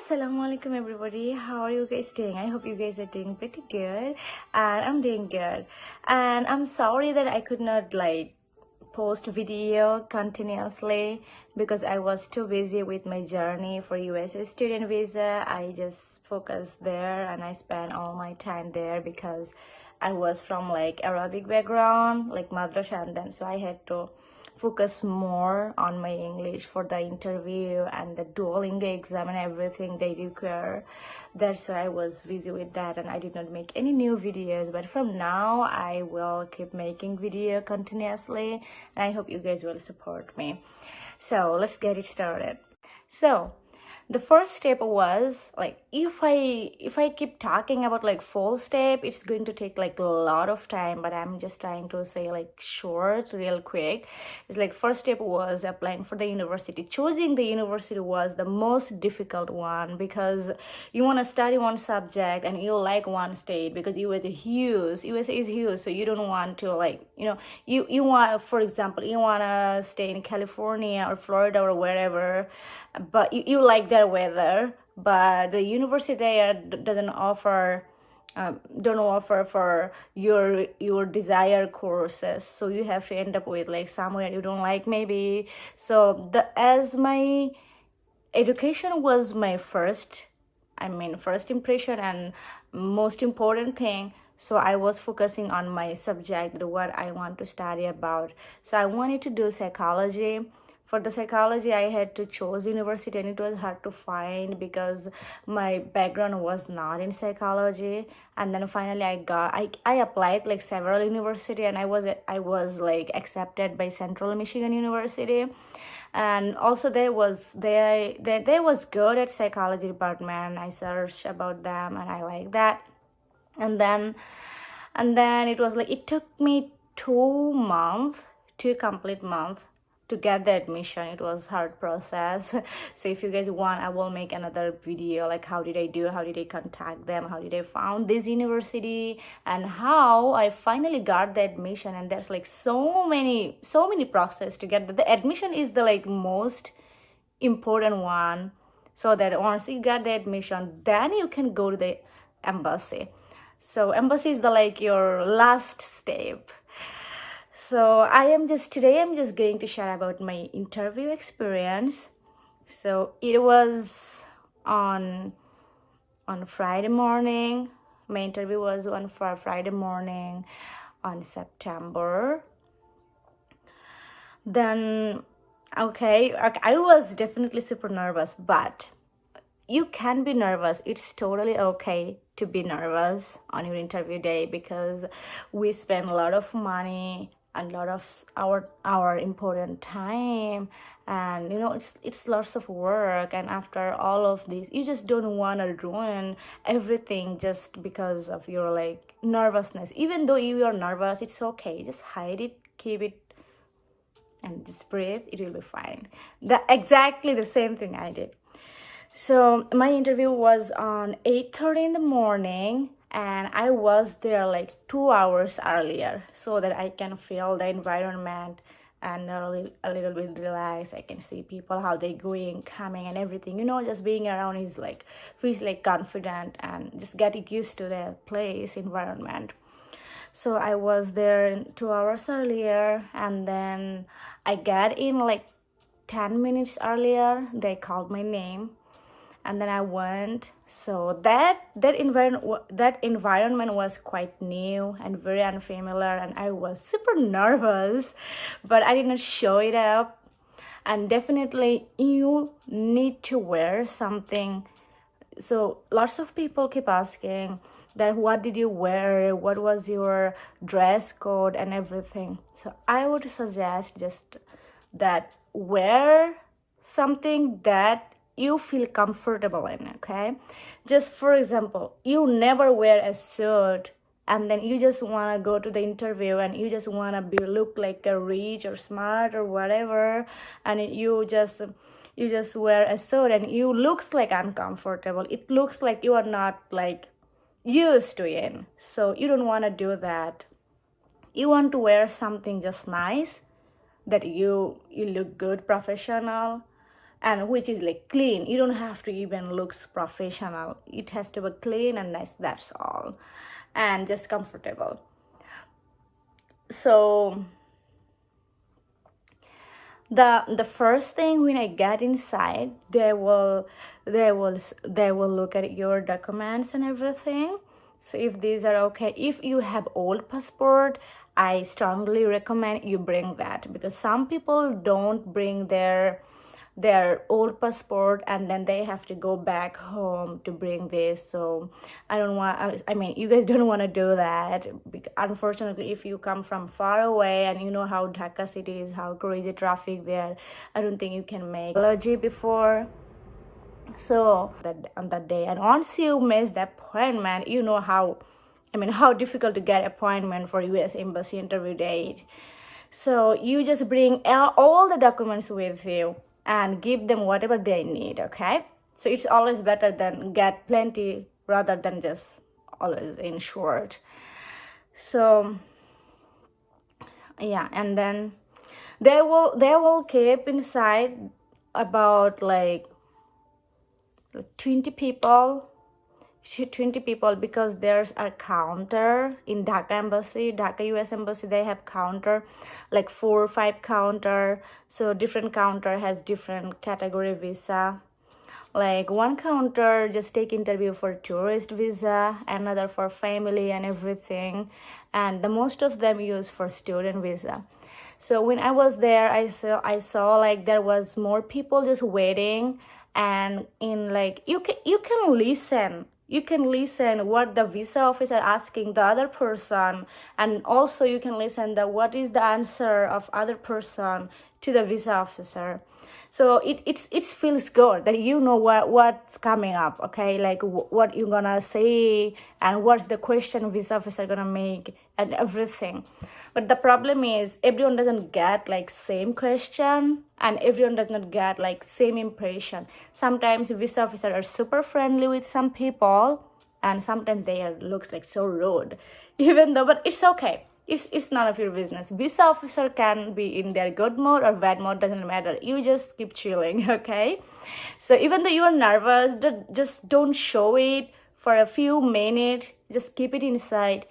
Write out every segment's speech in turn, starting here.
Assalamualaikum everybody. How are you guys doing? I hope you guys are doing pretty good, and I'm doing good. And I'm sorry that I could not post video continuously because I was too busy with my journey for USA student visa. I just focused there and I spent all my time there because I was from Arabic background, like madrasa, and then so I had to focus more on my English for the interview and the Duolingo exam and everything they require. That's why I was busy with that and I did not make any new videos. But from now, I will keep making video continuously and I hope you guys will support me. So let's get it started. So the first step was if I keep talking about full step, it's going to take a lot of time, but I'm just trying to say short, real quick. It's first step was applying for the university. Choosing the university was the most difficult one because you want to study one subject and you like one state because USA is huge, so you don't want to you want, for example, you want to stay in California or Florida or wherever, but you like their weather, but the university there doesn't offer don't offer for your desired courses, so you have to end up with somewhere you don't like maybe. So as my education was my first impression and most important thing, so I was focusing on my subject, what I want to study about. So I wanted to do psychology. For the psychology, I had to choose university and it was hard to find because my background was not in psychology. And then finally I applied several university and I was accepted by Central Michigan University. And also they was good at psychology department. I searched about them and I like that. And then it was it took me 2 complete months to get the admission. It was hard process. So if you guys want, I will make another video how did I contact them, how did I found this university, and how I finally got the admission. And there's so many process to get the admission is the most important one, so that once you get the admission, then you can go to the embassy. So embassy is your last step. So today I'm just going to share about my interview experience. So it was on Friday morning. My interview was on Friday morning on September. Then okay, I was definitely super nervous, but you can be nervous. It's totally okay to be nervous on your interview day because we spend a lot of money and a lot of our important time, and it's lots of work, and after all of this you just don't want to ruin everything just because of your nervousness. Even though you are nervous, it's okay, just hide it, keep it, and just breathe. It will be fine. Exactly the same thing I did. So my interview was on 8:30 in the morning and I was there 2 hours earlier so that I can feel the environment and a little bit relaxed. I can see people, how they going, coming and everything. Just being around is feels confident and just getting used to the place, environment. So I was there 2 hours earlier and then I got in 10 minutes earlier. They called my name. And then I went. So that environment was quite new and very unfamiliar, and I was super nervous, but I did not show it up. And definitely you need to wear something. So lots of people keep asking that what did you wear, what was your dress code and everything. So I would suggest just that wear something that you feel comfortable in, okay? Just for example, you never wear a suit and then you just want to go to the interview and you just want to look like a rich or smart or whatever, and you just wear a suit and you looks uncomfortable. It looks like you are not used to it. So you don't want to do that. You want to wear something just nice, that you look good, professional, and which is like clean. You don't have to even look professional. It has to be clean and nice, that's all, and just comfortable. So the first thing when I get inside, they will look at your documents and everything. So if these are okay, if you have old passport, I strongly recommend you bring that, because some people don't bring their old passport and then they have to go back home to bring this. So I mean, you guys don't want to do that. Unfortunately, if you come from far away and you know how Dhaka city is, how crazy traffic there, I don't think you can make allergy before. So that on that day, and once you miss the appointment, you know how difficult to get appointment for US embassy interview date. So you just bring all the documents with you and give them whatever they need, okay? So it's always better than get plenty rather than just always in short. So yeah, and then they will keep inside about like 20 people, because there's a counter in Dhaka US embassy. They have counter, like 4 or 5 counter. So different counter has different category visa. Like one counter just take interview for tourist visa, another for family and everything, and the most of them use for student visa. So when I was there, I saw like there was more people just waiting, and in like you can listen what the visa officer asking the other person, and also you can listen what is the answer of other person to the visa officer. So it feels good that you know what's coming up, okay, like what you're gonna say and what's the question visa officer gonna make and everything. But the problem is everyone doesn't get like same question, and everyone does not get like same impression. Sometimes visa officers are super friendly with some people, and sometimes they looks like so rude, even though, but it's okay. It's none of your business. Visa officer can be in their good mood or bad mood, doesn't matter. You just keep chilling, okay? So even though you are nervous, just don't show it for a few minutes. Just keep it inside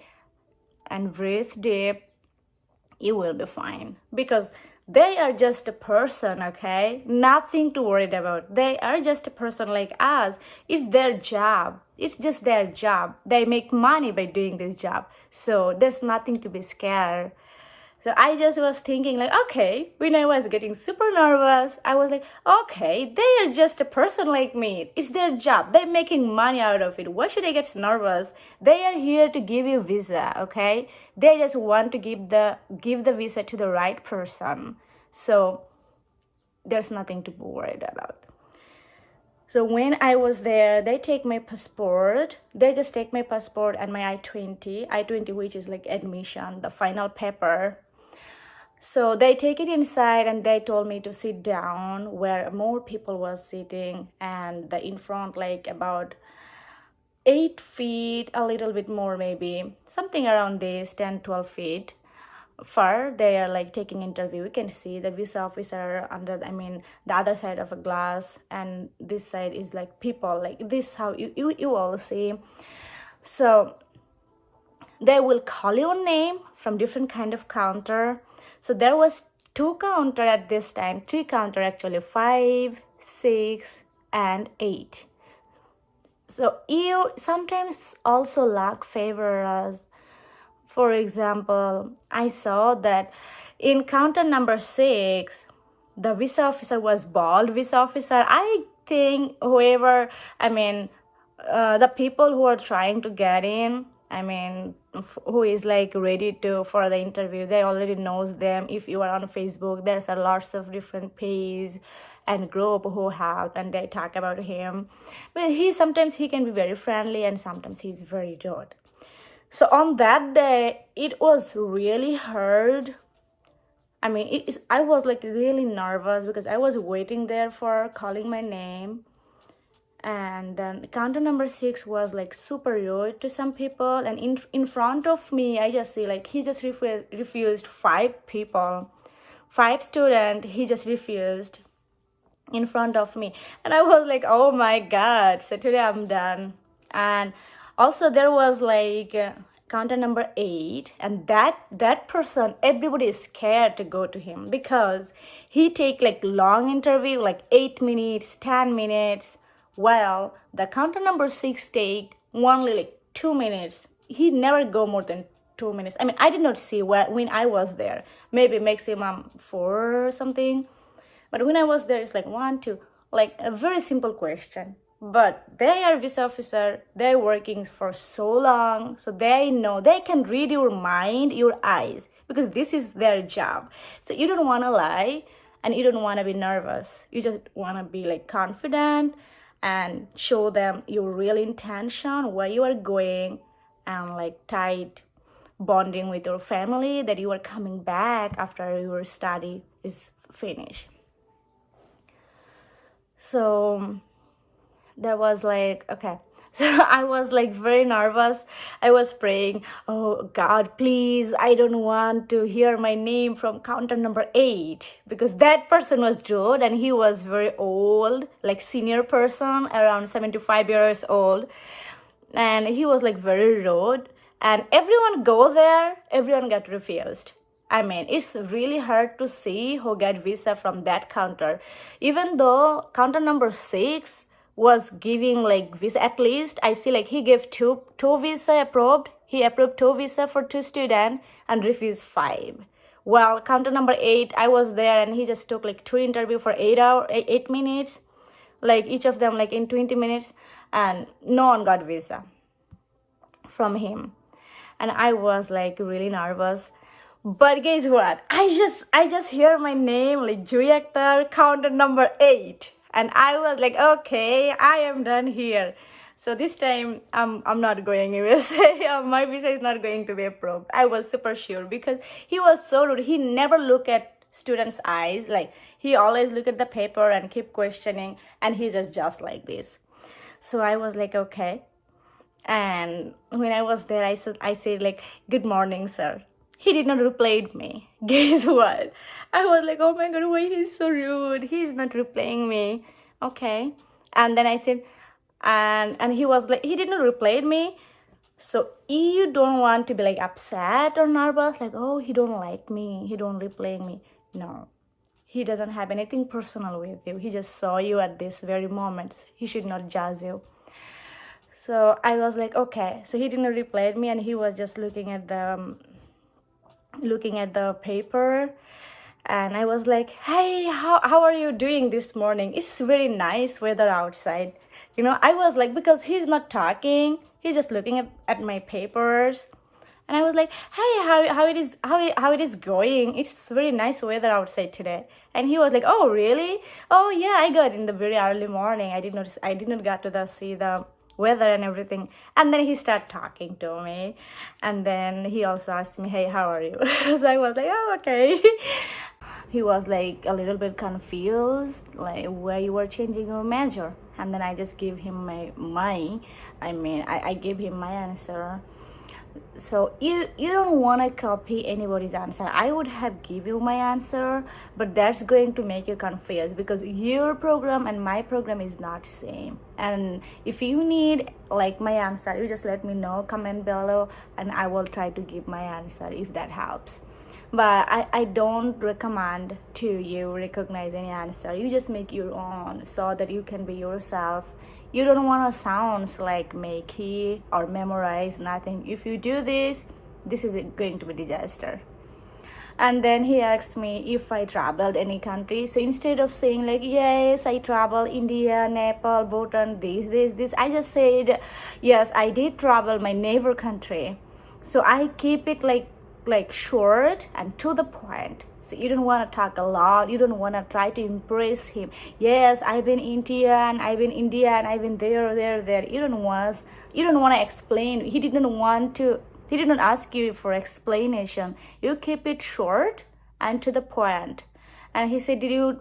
and breathe deep. You will be fine, because they are just a person, okay? Nothing to worry about. They are just a person like us. It's their job. It's just their job. They make money by doing this job. So there's nothing to be scared. So I just was thinking like, okay, when I was getting super nervous, I was like, okay, they are just a person like me. It's their job. They're making money out of it. Why should I get nervous? They are here to give you visa, okay? They just want to give the visa to the right person. So there's nothing to be worried about. So when I was there, they take my passport. They just take my passport and my I-20, which is like admission, the final paper. So they take it inside and they told me to sit down where more people was sitting, and in front like about 8 feet, a little bit more maybe, something around this, 10-12 feet far. They are like taking interview. You can see the visa officer under the other side of a glass, and this side is like people, like this how you all see. So they will call your name from different kind of counter. So there was 2 counter at this time, 3 counter actually, 5, 6 and 8. So you sometimes also luck favor us. For example, I saw that in counter number 6, the visa officer was bald visa officer. I think the people who are trying to get in, who is like ready for the interview, they already knows them. If you are on Facebook, there's a lots of different pages and group who help, and they talk about him. But sometimes he can be very friendly, and sometimes he's very rude. So on that day, it was really hard. I was like really nervous because I was waiting there for calling my name. And then counter number 6 was like super rude to some people. And in front of me, I just see like he just refused 5 people. 5 students, he just refused. in front of me, and I was like, oh my god, so today I'm done. And also there was like counter number 8, and that person, everybody is scared to go to him because he take like long interview, like 8 minutes, 10 minutes. Well, the counter number 6 take only like 2 minutes. He never go more than 2 minutes. I mean, I did not see when I was there, maybe maximum 4 or something. But when I was there, it's like 1, 2, like a very simple question. But they are visa officer, they're working for so long, so they know, they can read your mind, your eyes, because this is their job. So you don't want to lie and you don't want to be nervous. You just want to be like confident and show them your real intention, where you are going, and like tight bonding with your family that you are coming back after your study is finished. So that was like, okay. So I was like very nervous. I was praying, oh God, please, I don't want to hear my name from counter number 8, because that person was rude and he was very old, like senior person, around 75 years old. And he was like very rude, and everyone go there, everyone got refused. I mean, it's really hard to see who get visa from that counter. Even though counter number 6 was giving like visa, at least I see like he gave two visa approved. He approved 2 visa for 2 students and refused 5. Well, counter number 8, I was there and he just took like 2 interview for 8 minutes, like each of them like in 20 minutes, and no one got visa from him. And I was like really nervous. But guess what? I just hear my name like Joy Akhtar, counter number 8, and I was like, okay, I am done here. So this time I'm not going USA. My visa is not going to be approved. I was super sure because he was so rude. He never look at students' eyes. Like he always look at the paper and keep questioning, and he's just like this. So I was like, okay. And when I was there, I said like, good morning, sir. He did not reply me. Guess what? I was like, oh my God, why he's so rude? He's not replying me. Okay. And then I said, and he was like, he did not reply me. So you don't want to be like upset or nervous, like, oh, he don't like me, he don't reply me. No. He doesn't have anything personal with you. He just saw you at this very moment. He should not judge you. So I was like, okay. So he didn't reply me, and he was just looking at the paper, and I was like, hey, how are you doing this morning? It's very nice weather outside. You know, I was like, because he's not talking, he's just looking at my papers, and I was like, hey, how it is going? It's very nice weather outside today. And he was like, oh really? Oh yeah, I got in the very early morning. I did not get to see the weather and everything. And then he started talking to me, and then he also asked me, hey, how are you? So I was like, oh, okay. He was like a little bit confused, like where you were changing your major. And then I just gave him I gave him my answer. So you don't want to copy anybody's answer. I would have give you my answer, but that's going to make you confused because your program and my program is not same. And if you need like my answer, you just let me know, comment below, and I will try to give my answer if that helps. But I don't recommend to you recognize any answer. You just make your own so that you can be yourself. You don't want to sound like makey or memorize nothing. If you do this is going to be disaster. And then he asked me if I traveled any country. So instead of saying like, yes, I traveled India, Nepal, Bhutan, this, I just said, yes, I did travel my neighbor country. So I keep it like short and to the point. So you don't want to talk a lot. You don't want to try to impress him. Yes, I've been India and I've been India and I've been there. You don't want to explain. He didn't ask you for explanation. You keep it short and to the point. And he said, did you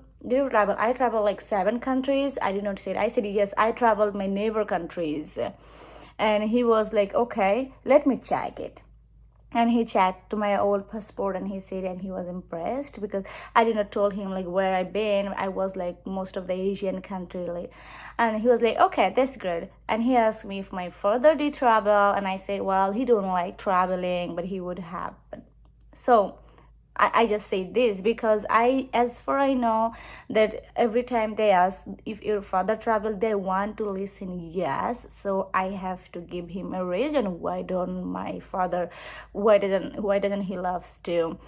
travel? I traveled like 7 countries. I did not say it. I said, yes, I traveled my neighbor countries. And he was like, okay, let me check it. And he checked to my old passport, and he said, and he was impressed because I did not told him like where I've been. I was like most of the Asian country, like, and he was like, okay, that's good. And he asked me if my father did travel, and I said, well, he don't like traveling, but he would have. So I just say this because as far I know, that every time they ask if your father traveled, they want to listen yes. So I have to give him a reason why doesn't he loves to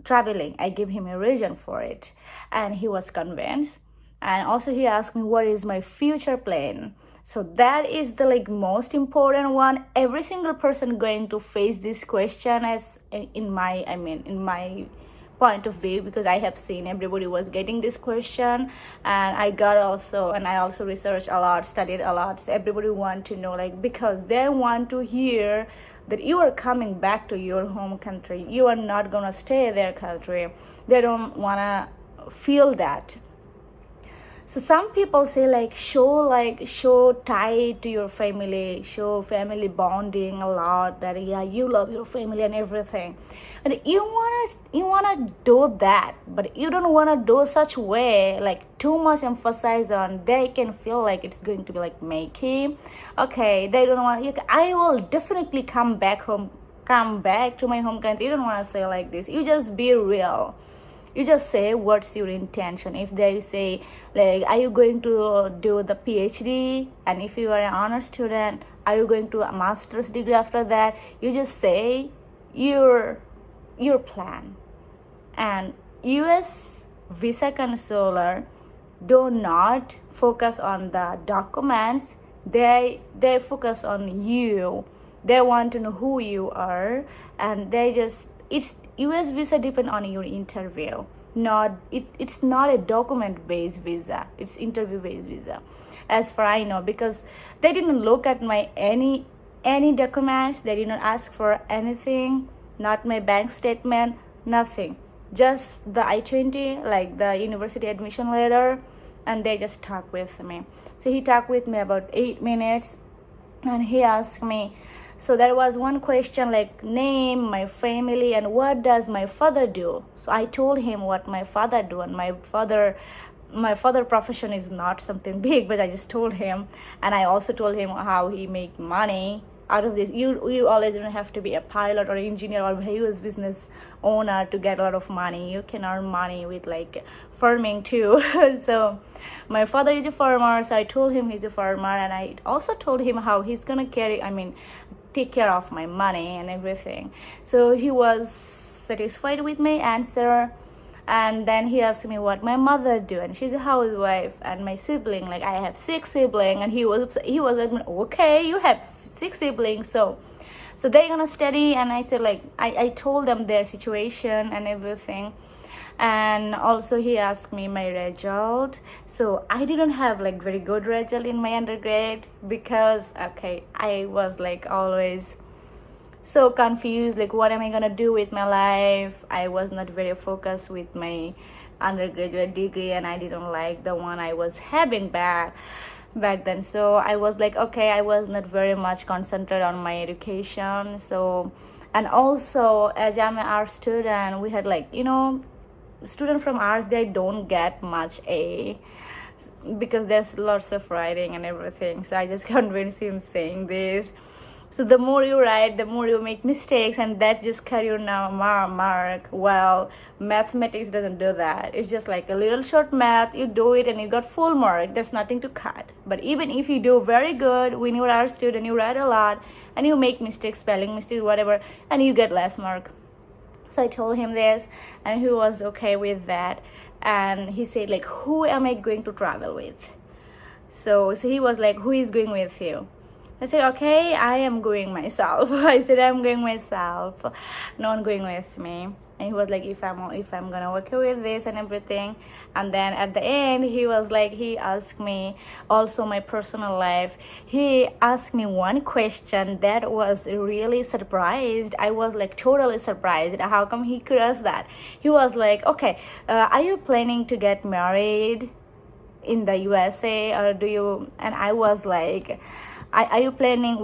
traveling. I give him a reason for it, and he was convinced. And also he asked me what is my future plan. So that is the like most important one. Every single person going to face this question as in my point of view, because I have seen everybody was getting this question, and I also researched a lot, studied a lot. So everybody want to know, like, because they want to hear that you are coming back to your home country. You are not gonna stay in their country. They don't wanna feel that. So some people say show tie to your family, show family bonding a lot, that yeah, you love your family and everything. And you wanna do that, but you don't wanna do such way, like too much emphasis on they can feel like it's going to be like makey. Okay, they don't want, I will definitely come back to my home country. You don't wanna say like this. You just be real. You just say what's your intention. If they say like, are you going to do the PhD, and if you are an honor student, are you going to a master's degree after that, you just say your plan. And US visa consular do not focus on the documents. They focus on you. They want to know who you are, and it's US visa depend on your interview. It's not a document based visa, it's interview based visa, as far I know, because they didn't look at my any documents. They didn't ask for anything, not my bank statement, nothing, just the I-20, like the university admission letter, and they just talked with me. So he talked with me about 8 minutes, and he asked me, so there was one question like name, my family, and what does my father do. So I told him what my father do, and my father profession is not something big, but I just told him. And I also told him how he make money out of this. You always don't have to be a pilot or engineer or a huge business owner to get a lot of money. You can earn money with like farming too. So my father is a farmer, so I told him he's a farmer, and I also told him how he's gonna take care of my money and everything. So he was satisfied with my answer. And then he asked me what my mother do, and she's a housewife, and my sibling, like I have 6 siblings, and he was like, okay, you have 6 siblings, so they're gonna study. And I said like I told them their situation and everything. And also he asked me my result. So I didn't have like very good result in my undergrad, because I was like always so confused, like what am I gonna do with my life. I was not very focused with my undergraduate degree, and I didn't like the one I was having back then. So I was like, I was not very much concentrated on my education. So, and also as I'm an art student, we had like, students from arts, they don't get much A, because there's lots of writing and everything. So I just convinced him saying this. So the more you write, the more you make mistakes, and that just carry your mark. Well, mathematics doesn't do that. It's just like a little short math. You do it and you got full mark. There's nothing to cut. But even if you do very good, when you are a student, you write a lot and you make mistakes, spelling mistakes, whatever, and you get less mark. So I told him this, and he was okay with that. And he said like, who am I going to travel with? So he was like, who is going with you? I said, okay, I am going myself. I said, I'm going myself. No one going with me. And he was like, if I'm gonna work with this and everything. And then at the end, he was like, he asked me also my personal life. He asked me one question that was really surprised. I was like totally surprised. How come he could ask that? He was like, okay, are you planning to get married in the USA, or do you? And I was like, are you planning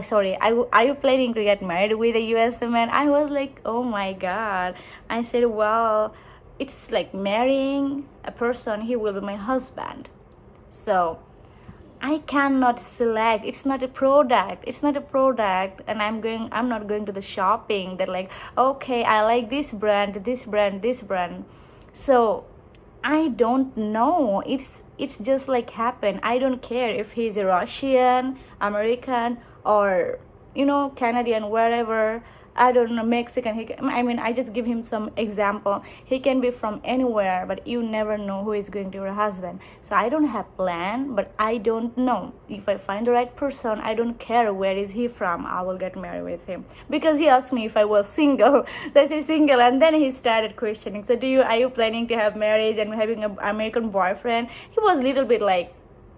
sorry, are you planning to get married with a US man? I was like, oh my god. I said, well, it's like marrying a person, he will be my husband. So I cannot select. It's not a product. And I'm not going to the shopping that like, okay, I like this brand. So I don't know. It's just like happen. I don't care if he's a Russian, American, or Canadian, wherever. I don't know, Mexican. I just give him some example. He can be from anywhere, but you never know who is going to be your husband. So I don't have plan, but I don't know. If I find the right person, I don't care where is he from, I will get married with him. Because he asked me if I was single. I say single, and then he started questioning. So are you planning to have marriage and having an American boyfriend? He was a little bit like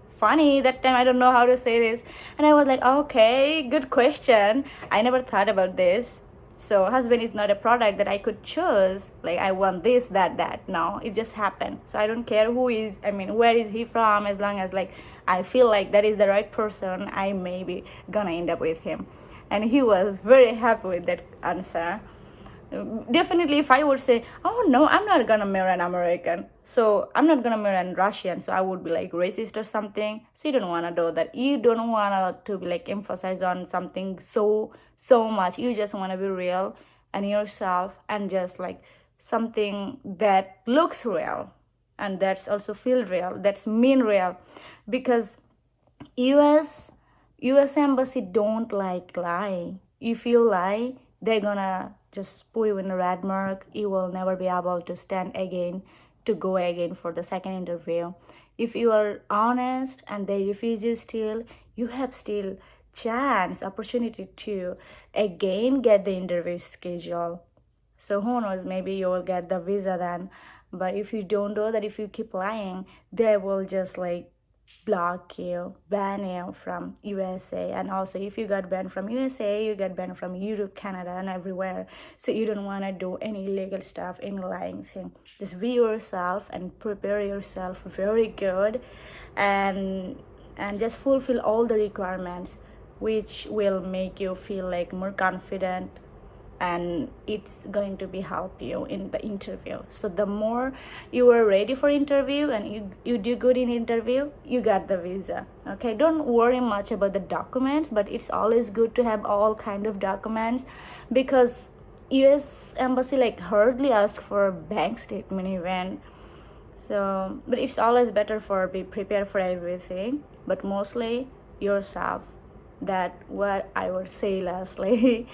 funny that time. I don't know how to say this, and I was like, okay, good question. I never thought about this. So husband is not a product that I could choose, like I want this, that. No, it just happened. So I don't care where is he from, as long as like I feel like that is the right person, I may be gonna end up with him. And he was very happy with that answer. Definitely, if I would say, oh no, I'm not gonna marry an American, so I'm not gonna marry a Russian, so I would be like racist or something. So you don't want to do that. You don't want to be like emphasize on something so much. You just want to be real and yourself, and just like something that looks real, and that's also feel real, that's mean real. Because US embassy don't like lie. If you lie, they're gonna just put you in a red mark. You will never be able to go again for the second interview. If you are honest and they refuse you still, you have still opportunity to again get the interview schedule. So who knows, maybe you will get the visa then. But if you don't do that, if you keep lying, they will just like block you, ban you from USA. And also, if you got banned from USA, you get banned from Europe, Canada, and everywhere. So you don't want to do any illegal stuff, any lying thing. Just be yourself and prepare yourself very good, and just fulfill all the requirements, which will make you feel like more confident, and it's going to be help you in the interview. So the more you are ready for interview and you do good in interview, you got the visa. Okay, don't worry much about the documents, but it's always good to have all kind of documents, because US embassy like hardly ask for bank statement even. So but it's always better for be prepared for everything, but mostly yourself. That what I would say lastly.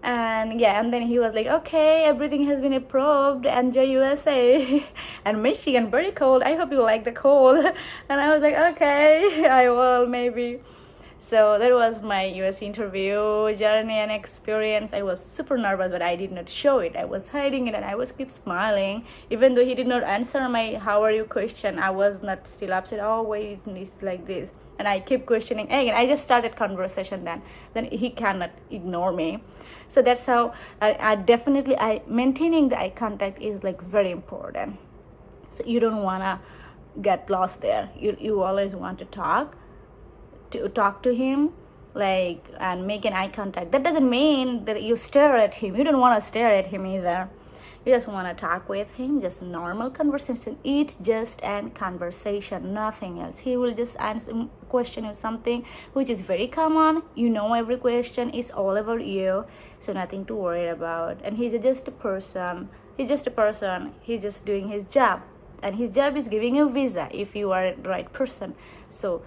And then he was like, okay, everything has been approved, enjoy USA. And Michigan, very cold, I hope you like the cold. And I was like, okay, I will maybe. So that was my US interview journey and experience. I was super nervous, but I did not show it. I was hiding it, and I was keep smiling. Even though he did not answer my how are you question, I was not still upset. Oh, why is this like this? And I keep questioning again. I just started conversation then he cannot ignore me. So that's how I definitely maintaining the eye contact is like very important. So you don't want to get lost there. You always want to talk to him, like, and make an eye contact. That doesn't mean that you stare at him. You don't want to stare at him either. You just want to talk with him, just normal conversation. It's just a conversation, nothing else. He will just question you something which is very common. Every question is all over you, so nothing to worry about. And he's just a person. He's just doing his job, and his job is giving you a visa if you are the right person. So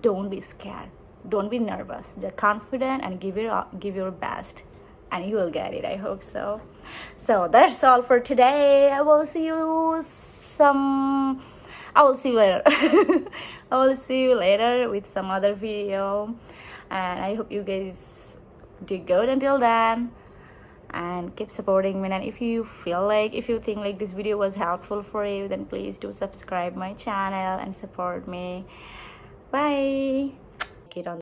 don't be scared, don't be nervous, just confident and give your best, and you will get it. I hope so. So that's all for today. I will see you later. I will see you later with some other video, and I hope you guys did good until then, and keep supporting me. And if you think like this video was helpful for you, then please do subscribe my channel and support me. Bye.